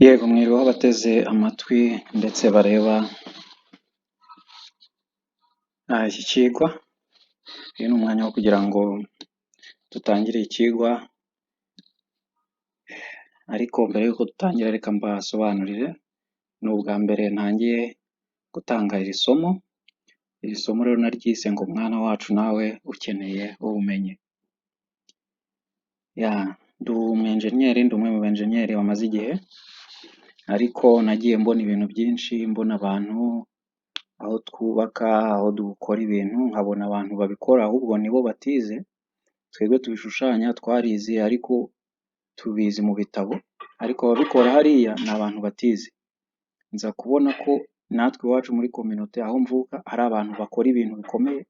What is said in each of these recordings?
Yego mwiriwe abateze amatwi ndetse bareba iki kigwa. Uyu ni umwanya wo kugira ngo dutangire ikigwa, ariko mbere y'uko dutangira reka mbasobanurire. Ni ubwa mbere ntangiye gutanga iri somo. Iri somo rero naryise ngo mwana wacu nawe ukeneye ubumenyi. Ndi umwenjeniyeri, ndi umwe mu benjeniyeri bamaze igihe, ariko nagiye mbona ibintu byinshi, mbona abantu, aho twubaka, aho dukora ibintu, nkabona abantu babikora ahubwo nibo batize. Twebwe tubishushanya twarize ariko tubizi mu bitabo, ariko ababikora hariya ni abantu batize. Nza kubona ko natwe iwacu muri communauté aho mvuka hari abantu bakora ibintu bikomeye,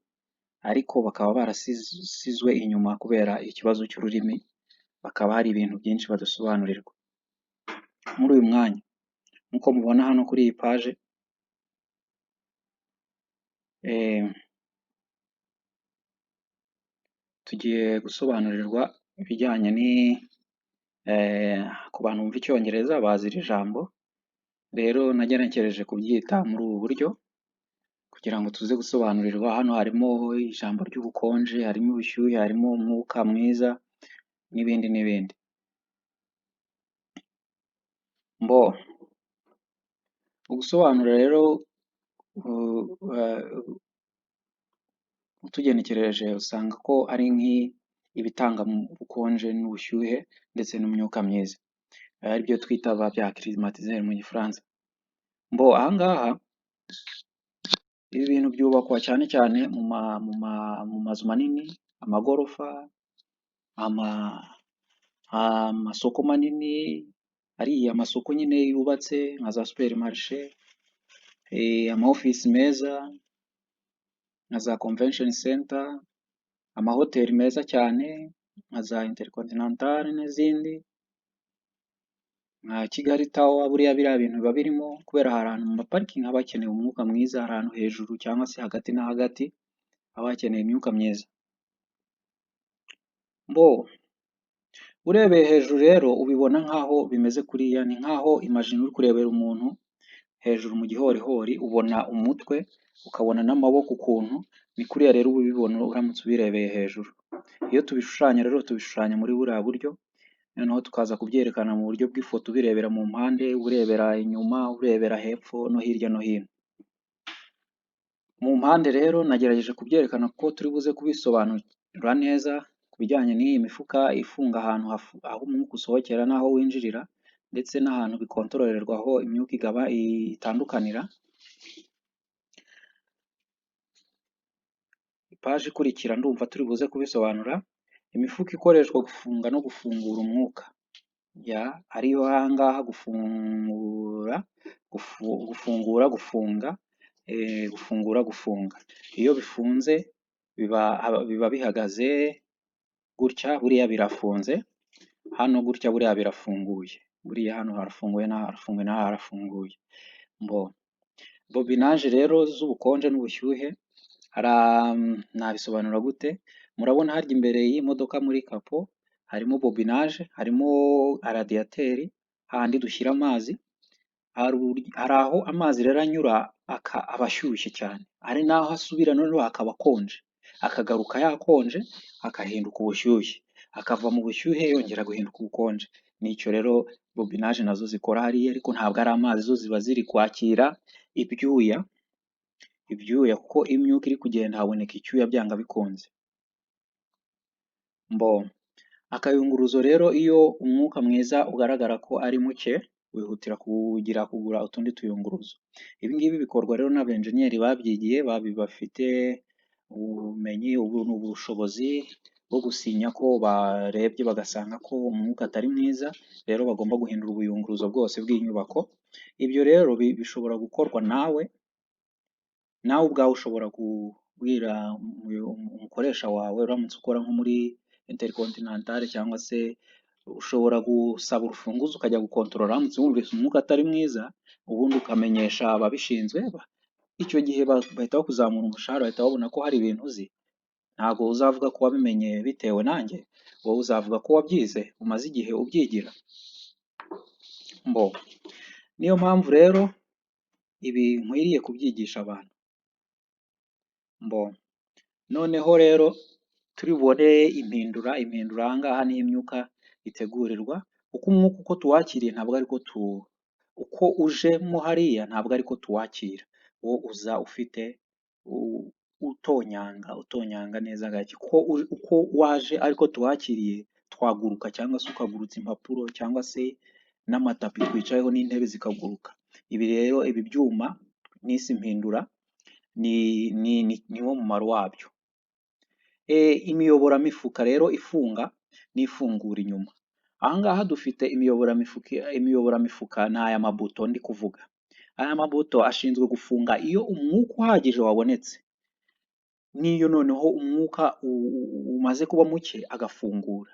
ariko bakaba barasizwe inyuma kubera ikibazo cy'ururimi, bakaba hari ibintu byinshi badasobanurirwa. Muri uyu mwanya nk'uko mubona hano kuri iyi page, tugiye gusobanurirwa ibijyanye ku bantu bumva icyongereza bazi iri jambo. Rero nagerageje kubyita muri ubu buryo kugira ngo tuze gusobanurirwa. Hano harimo ijambo ry'ubukonje, harimo ubushyuhe, harimo umwuka mwiza n'ibindi n'ibindi. Ugusobanura rero utugenekereje usanga ko ari ibitanga ubukonje n'ubushyuhe ndetse n'imyuka myiza, aribyo twita bya climatiseur mu gifaransa. Ahangaha ibi bintu byubakwa cyane cyane mu mazu manini, amagorofa, amasoko manini, ariya amasoko nyine yubatse nka za supermarché, ama office meza nka za convention center, amahoteli meza cyane nka za Intercontinental n'izindi, nka Kigali Tower. Buriya biriya bintu biba birimo kubera hari ahantu mu maparikingi haba hakenewe umwuka mwiza, hari ahantu hejuru cyangwa se hagati na hagati haba hakeneye imyuka myiza. Urebeye hejuru rero ubibona nk'aho bimeze kuriya, ni nk'aho imagine uri kurebera umuntu hejuru mu gihorihori, ubona umutwe ukabona n'amaboko ukuntu, ni kuriya rero uba ubibona uramutse ubirebeye hejuru. Iyo tubishushanya rero tubishushanya muri buriya buryo, noneho tukaza kubyerekana mu buryo bw'ifoto, ubirebera mu mpande, urebera inyuma, urebera hepfo no hirya no hino. Mu mpande rero nagerageje kubyerekana ko turi buze kubisobanura neza ku bijyanye n'iyi mifuka ifunga ahantu aho umwuka usohokera n'aho winjirira, ndetse n'ahantu bikontororerwa aho imyuka itandukanira. Ipaji ikurikira ndumva turi buze kubisobanura. Imifuka ikoreshwa gufunga no gufungura umwuka, ariyo ahangaha gufungura, gufunga. Iyo bifunze biba bihagaze gutya, buriya birafunze, hano gutya buriya birafunguye, buriya hano harafunguye n'aha harafunguye n'aha harafunguye. Bobinage rero z'ubukonje n'ubushyuhe nabisobanura gute? Murabona harya imbere y'imodoka muri kapo harimo bobinage, harimo radiateur, handi dushyira amazi. Hari aho amazi rero anyura aba ashyushye cyane, hari n'aho asubira noneho akaba akonje, akagaruka yakonje akahinduka ubushyuhe, akava mu bushyuhe yongera guhinduka ubukonje. Nicyo rero bobinage nazo zikora hariya, ariko ntabwo ari amazi, zo ziba ziri kwakira ibyuya kuko imyuka iri kugenda haboneka icyuya byanga bikunze. Akayunguruzo rero, iyo umwuka mwiza ugaragara ko ari muke, wihutira kugura utundi tuyunguruzo. Ibi ngibi bikorwa rero n'abenjeniyeri babyigiye, bafite ubumenyi, ubushobozi bwo gusinya ko barebye bagasanga ko umwuka atari mwiza, rero bagomba guhindura ubuyunguruzo bwose bw'inyubako. Ibyo rero bishobora gukorwa nawe ubwawe, ushobora kubwira umukoresha wawe uramutse ukora nko muri Intercontinental, cyangwa se ushobora gusaba urufunguzo ukajya gukontorora, uramutse wumvise umwuka atari mwiza, ubundi ukamenyesha ababishinzwe. Icyo gihe bahita bakuzamura umushahara, bahita babona ko hari ibintu uzi. Ntabwo uzavuga ko wabimenye bitewe nanjye, wowe uzavuga ko wabyize, umaze igihe ubyigira. Mbo niyo mpamvu rero ibi nkwiriye kubyigisha abantu. Mbo noneho rero turi bubone impindura aha ngaha niho imyuka itegurirwa, kuko umwuka uko tuwakiriye ntabwo ariko uko ujemo hariya ntabwo ariko tuwakira, wo uza ufite utonyanga neza gake, uko waje ariko tuwakiriye twaguruka, cyangwa se ukagurutsa impapuro, cyangwa se n'amatapi twicayeho n'intebe zikaguruka. Ibi rero ibi byuma n'isi mpindura niwo mumaro wabyo. Imiyoboramifuka rero ifunga n'ifungura inyuma. Aha ngaha dufite imiyoboramifuka ni aya mabuto ndi kuvuga. Aya mabuto ashinzwe gufunga iyo umwuka uhagije wabonetse, n'iyo noneho umwuka umaze kuba muke agafungura,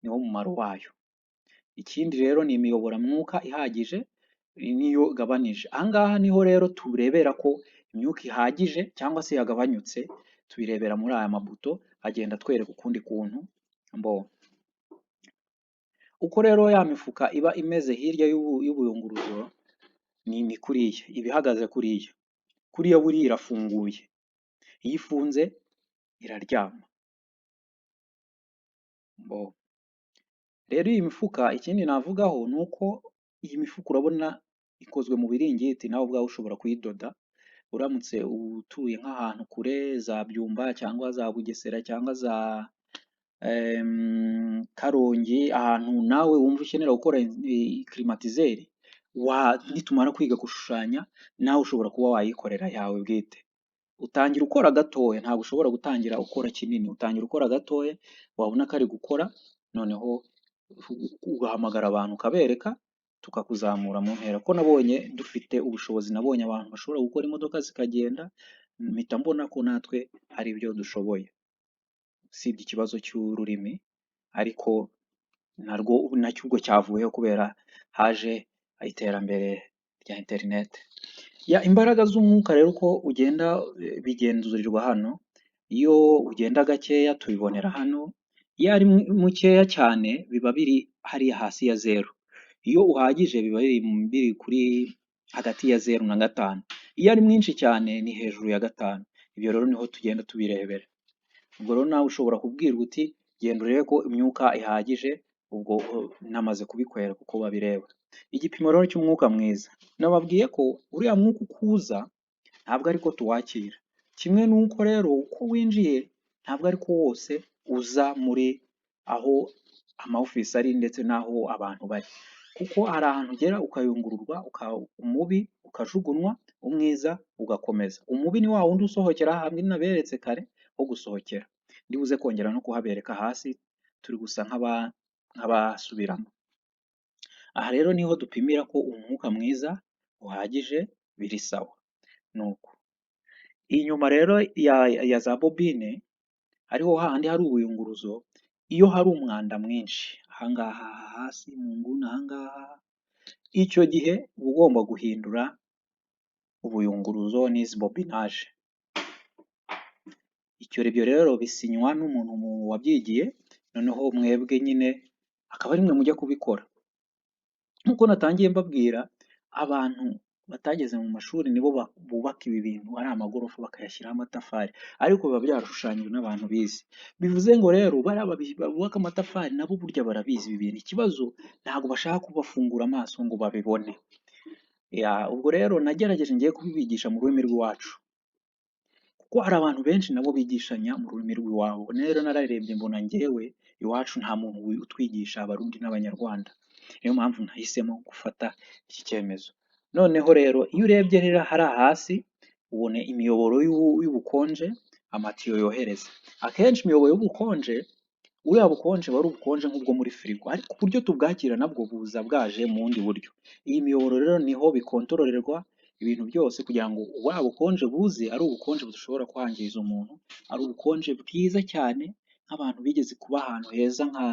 niwo mumaro wayo. Ikindi rero ni imiyoboramwuka ihagije niyo igabanije. Aha ngaha niho rero turebera ko imyuka ihagije cyangwa se yagabanyutse, tubirebera muri aya mabuto agenda atwereka ukundi kuntu. Uko rero ya mifuka iba imeze hirya y'ubuyunguruzo ni kuriya, iba ihagaze kuriya buriya irafunguye, iyo ifunze iraryama. Rero iyi mifuka ikindi navugaho ni uko iyi mifuka urabona ikozwe mu biringiti, nawe ubwawe ushobora kuyidoda uramutse utuye nk'ahantu kure za Byumba cyangwa za Bugesera cyangwa za Karongi, ahantu nawe wumva ukenera gukora climatiseri, nitumara kwiga gushushanya nawe ushobora kuba wayikorera yawe bwite. Utangira ukora gatoya, ntabwo ushobora gutangira ukora kinini, utangira ukora gatoya, wabona ko ari gukora, noneho ugahamagara abantu ukabereka, tukakuzamura mu ntera. Ko nabonye dufite ubushobozi, nabonye abantu bashobora gukora imodoka zikagenda, mpita mbona ko natwe hari ibyo dushoboye, usibye ikibazo cy'ururimi, ariko nacyo ubwo cyavuyeho kubera haje iterambere rya interineti. Imbaraga z'umwuka rero uko ugenda bigenzurirwa hano, iyo ugenda gakeya tubibonera hano, iyo ari mukeya cyane biba biri hariya hasi ya 0, iyo uhagije biba biri kuri hagati ya 0 na 5, iyo ari mwinshi cyane ni hejuru ya 5. Ibyo rero niho tugenda tubirebera. Ubwo rero nawe ushobora kubwirwa uti genda urebe ko imyuka ihagije, ubwo namaze kubikwereka uko babireba. Igipimo rero cy'umwuka mwiza, nababwiye ko uriya mwuka uko uza ntabwo ariko tuwakira, kimwe n'uko rero uko winjiye ntabwo ariko wose uza muri aho amaofisi ari ndetse n'aho abantu bari, kuko hari ahantu ugera ukayungururwa, umubi ukajugunywa, umwiza ugakomeza. Umubi ni wa wundi usohokera hamwe naberetse kare ho gusohokera, ndibuze kongera no kuhabereka hasi, turi gusa nk'abasubiramo. Aha rero niho dupimira ko umwuka mwiza uhagije, biri sawa. Nuko inyuma rero ya za bobine hariho hahandi hari ubuyunguruzo, iyo hari umwanda mwinshi aha ngaha hasi mu nguni aha ngaha, icyo gihe uba ugomba guhindura ubuyunguruzo n'izi bobinaje. Ibyo rero bisinywa n'umuntu wabyigiye, noneho mwebwe nyine akaba ari mwe mujya kubikora. Nk'uko natangiye mbabwira, abantu batageze mu mashuri nibo bubaka ibi bintu ari amagorofa bakayashyiraho amatafari, ariko biba byarashushanyijwe n'abantu bize. Bivuze ngo rero bariya bubaka amatafari nabo burya barabizi ibi bintu, ikibazo ntabwo bashaka kubafungura amaso ngo babibone. Ubwo rero nagerageje ngiye kubibigisha mu rurimi rw'iwacu, kuko hari abantu benshi nabo bigishanya mu rurimi rw'iwabo. Rero nararebye mbona njyewe iwacu nta muntu utwigisha Abarundi n'Abanyarwanda, niyo mpamvu nahisemo gufata iki cyemezo. Noneho rero iyo urebye rero hariya hasi ubona imiyoboro y'ubukonje, amatiyo yohereza. Akenshi imiyoboro y'ubukonje, buriya bukonje buba ari ubukonje nk'ubwo muri firigo, ariko uburyo tubwakira nabwo buza bwaje mu bundi buryo. Iyi miyoboro rero niho bikontororerwa ibintu byose, kugira ngo buriya bukonje buze ari ubukonje budashobora kwangiza umuntu, ari ubukonje bwiza cyane, nk'abantu bigeze kuba ahantu heza nka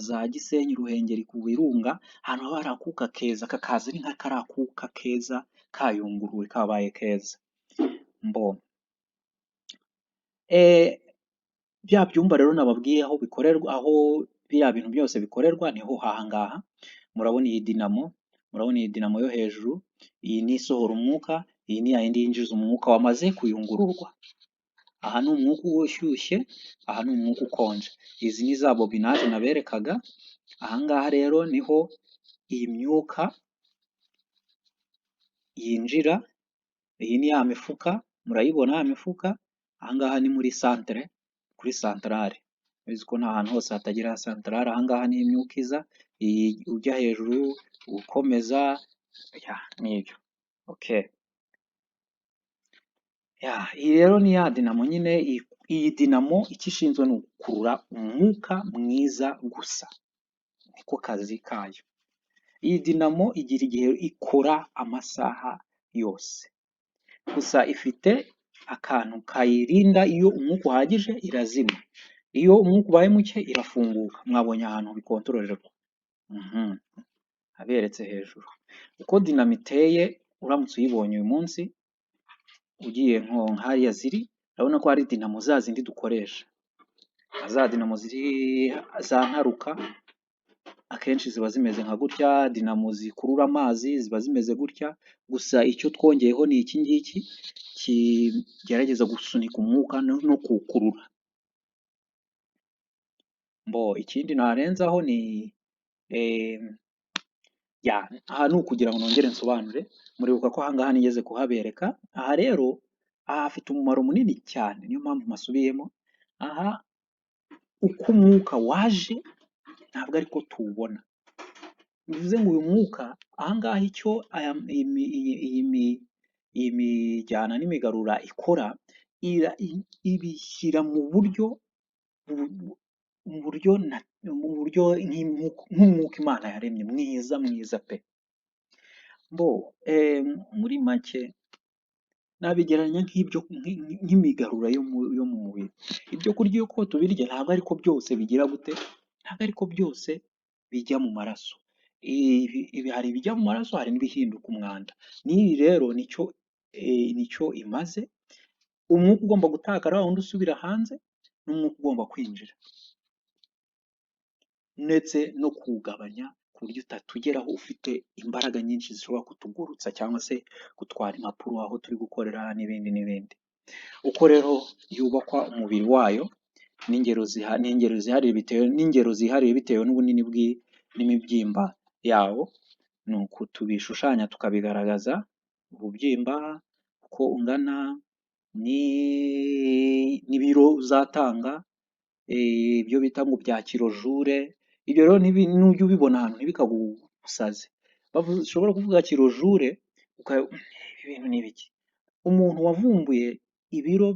za Gisenyi, Ruhengeri, ku Birunga, ahantu haba hari akuka keza, kakaza ari nka kariya kuka keza kayunguruwe kabaye keza. Bya byumba rero nababwiye aho bikorerwa, aho biriya bintu byose bikorerwa, niho aha ngaha. murabona iyi dinamo, murabona iyi dinamo yo hejuru, iyi ni isohora umwuka, iyi ni yayindi yinjiza umwuka wamaze kuyungururwa. Aha ni umwuka ushyushye, aha ni umwuka ukonje. Izi ni za bobinaje naberekaga, aha ngaha rero niho iyi myuka yinjira, iyi ni ya mifuka, murayibona ya mifuka, aha ngaha ni muri santere, kuri santarare. Uzi ko nta hantu hose hatagira santarare, aha ngaha niho imyuka iza, ujya hejuru, ukomeza, nibyo. Okay. Iyi rero ni ya dinamo nyine, iyi dinamo icyo ishinzwe ni ugukurura umwuka mwiza gusa, niko kazi kayo. Iyi dinamo igira igihe ikora amasaha yose, gusa ifite akantu kayirinda, iyo umwuka uhagije irazima, iyo umwuka ubaye muke irafunguka. Mwabonye ahantu bikontororerwa, aberetse hejuru. Uko dinamo iteye, uramutse uyibonye uyu munsi ugiye nko hariya ziri, urabona ko hari dinamo za zindi dukoresha, za dinamo ziri za ntaruka, akenshi ziba zimeze nka gutya, dinamo zikurura amazi ziba zimeze gutya, gusa icyo twongeyeho ni iki ngiki kigerageza gusunika umwuka no kuwukurura. Ikindi narenzaho ni aha ni ukugira ngo nongere nsobanure, muribuka ko aha ngaha nigeze kuhabereka. Aha rero, aha hafite umumaro munini cyane, niyo mpamvu masubiyemo. Aha uko umwuka waje ntabwo ariko tuwubona, bivuze ngo uyu mwuka aha ngaha icyo iyi mijyana n'imigarura ikora, ibishyira mu buryo nk'umwuka Imana yaremye mwiza pe. Muri make nabigereranya nk'imigarura yo mu mubiri. Ibyo kurya uko tubirya ntabwo ariko byose bigira gute, ntabwo ariko byose bijya mu maraso. Hari ibijya mu maraso, hari n'ibihinduka umwanda. N'iyi rero nicyo imaze, umwuka ugomba gutakara wa wundi usubira hanze, n'umwuka ugomba kwinjira, ndetse no kuwugabanya ku buryo utatugeraho ufite imbaraga nyinshi zishobora kutugurutsa cyangwa se gutwara impapuro aho turi gukorera n'ibindi. Uko rero yubakwa umubiri wayo n'ingero zihariye bitewe n'ubunini n'imibyimba yawo, ni uku tubishushanya tukabigaragaza. Ububyimba uko ungana n'ibiro uzatanga, ibyo bita ngo bya kirojure. Ibyo rero nujya ubibona ahantu ntibikagusaze, ushobora kuvuga kirojure ibintu ni ibiki? Umuntu wavumbuye ibiro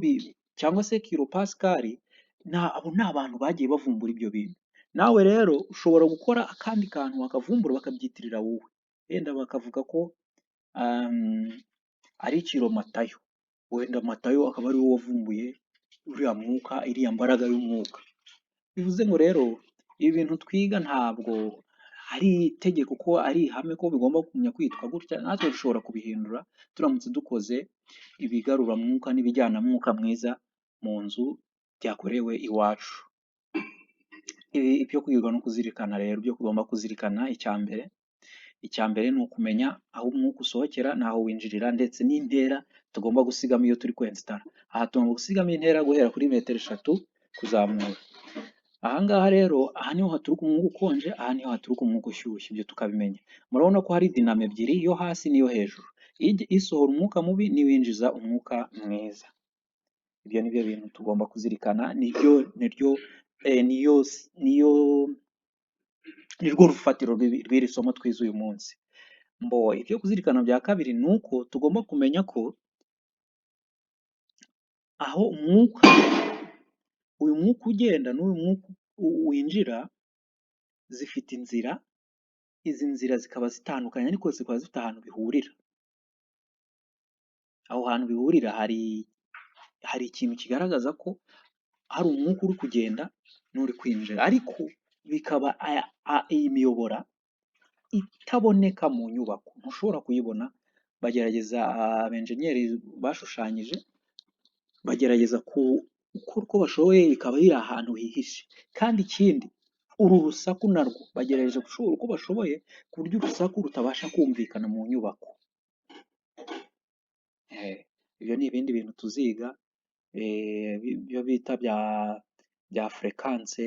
cyangwa se kilopasikari, abo ni abantu bagiye bavumbura ibyo bintu. Nawe rero ushobora gukora akandi kantu bakavumbura bakabyitirira wowe, wenda bakavuga ko ari kilomatayo, wenda matayo akaba ari we wavumbuye uriya mwuka, iriya mbaraga y'umwuka. Bivuze ngo rero ibi bintu twiga ntabwo ari itegeko ko ari ihame ko bigomba kumenya kwitwa gutya, natwe dushobora kubihindura turamutse dukoze ibigaruramwuka n'ibijyana mwuka mwiza mu nzu byakorewe iwacu. Ibyo kwiga no kuzirikana rero, byo tugomba kuzirikana, icya mbere ni ukumenya aho umwuka usohokera n'aho winjirira, ndetse n'intera tugomba gusigamo iyo turi kwensitara. Aha tugomba gusigamo intera guhera kuri 3 metero kuzamura. Aha ngaha rero, aha niho haturuka umwuka ukonje, aha niho haturuka umwuka ushyushye, ibyo tukabimenya. Murabona ko hari dinamo ebyiri, iyo hasi n'iyo hejuru, isohora umwuka mubi n'iwinjiza umwuka mwiza. Ibyo ni byo bintu tugomba kuzirikana, nirwo rufatiro rw'iri somo twize uyu munsi. Ibyo kuzirikana bya kabiri ni uko tugomba kumenya ko aho uyu mwuka ugenda n'uyu mwuka winjira zifite inzira, izi nzira zikaba zitandukanye ariko zikaba zifite ahantu bihurira. Aho hantu bihurira hari ikintu kigaragaza ko hari umwuka uri kugenda n'uri kwinjira, ariko bikaba iyi miyobora itaboneka mu nyubako, ntushobora kuyibona. Bagerageza, abenjenyeri bashushanyije bagerageza gukora uko bashoboye, bikaba biri ahantu hihishe. Kandi ikindi, uru rusaku narwo bagerageje gushobora uko bashoboye ku buryo urusaku rutabasha kumvikana mu nyubako. Ibyo ni ibindi bintu tuziga, ibyo bita bya furekanse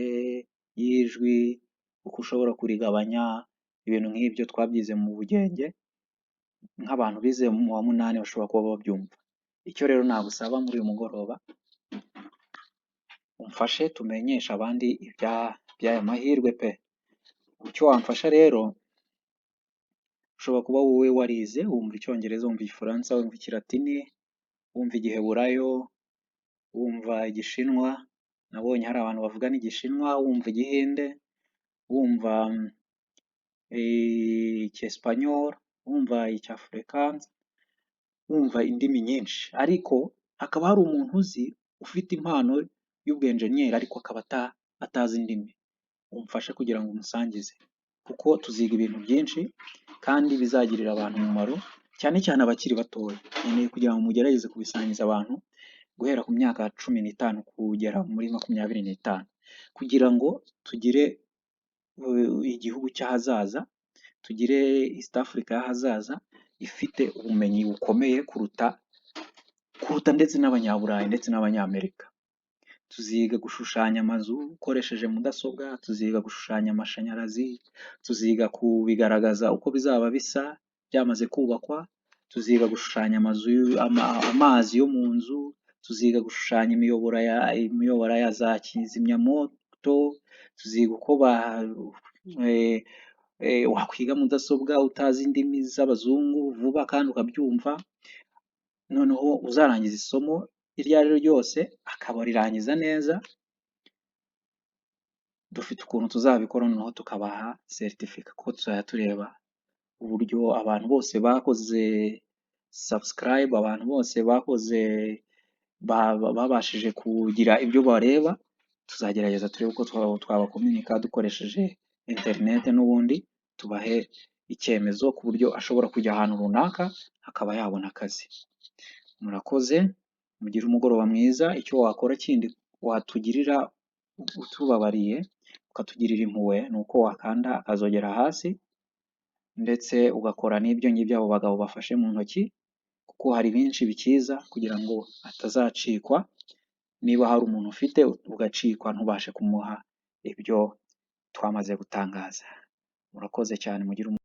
y'ijwi, uko ushobora kurigabanya, ibintu nk'ibyo twabyize mu bugenge, nk'abantu bize mu wa munani bashobora kuba babyumva. Icyo rero nagusaba muri uyu mugoroba, umfashe tumenyeshe abandi iby'aya mahirwe pe. Icyo wamfasha rero, ushobora kuba wowe warize wumva Icyongereza, wumva Igifaransa, wumva Ikilatini, wumva Igiheburayo, wumva Igishinwa, nabonye hari abantu bavuga n'Igishinwa, wumva Igihinde, wumva Icyesipanyoro, wumva Icyafurikanse, wumva indimi nyinshi, ariko hakaba hari umuntu uzi ufite impano y'ubwenjeniyeri ariko akaba atazi indimi. Umfashe kugira ngo umusangize, kuko tuziga ibintu byinshi kandi bizagirira abantu umumaro, cyane cyane abakiri batoya. Nkeneye kugira ngo mugerageze kubisangiza abantu guhera ku myaka 15 kugera muri 25, kugira ngo tugire igihugu cy'ahazaza, tugire East Africa y'ahazaza ifite ubumenyi bukomeye kuruta ndetse n'Abanyaburayi ndetse n'Abanyamerika. Tuziga gushushanya amazu ukoresheje mudasobwa, tuziga gushushanya amashanyarazi, tuziga kubigaragaza uko bizaba bisa byamaze kubakwa, tuziga gushushanya amazi yo mu nzu, tuziga gushushanya imiyoboro ya za kizimyamoto, tuziga uko wakwiga mudasobwa utazi indimi z'abazungu vuba kandi ukabyumva, noneho uzarangiza isomo iryo ari ryo ryose akaba arirangiza neza. Dufite ukuntu tuzabikora noneho tukabaha seritifika, kuko tuzajya tureba uburyo abantu bose bakoze subscribe, abantu bose babashije kugira ibyo bareba, tuzagerageza turebe uko twabakominika dukoresheje interineti, n'ubundi tubahe icyemezo ku buryo ashobora kujya ahantu runaka akaba yabona akazi. Murakoze, mugire umugoroba mwiza. Icyo wakora kindi watugirira utubabariye ukatugirira impuhwe, ni uko wakanda akazogera hasi ndetse ugakora n'ibyo ngibyo abo bagabo bafashe mu ntoki, kuko hari byinshi bikiza kugira ngo atazacikwa. Niba hari umuntu ufite ugacikwa ntubashe kumuha ibyo twamaze gutangaza. Murakoze cyane, mugire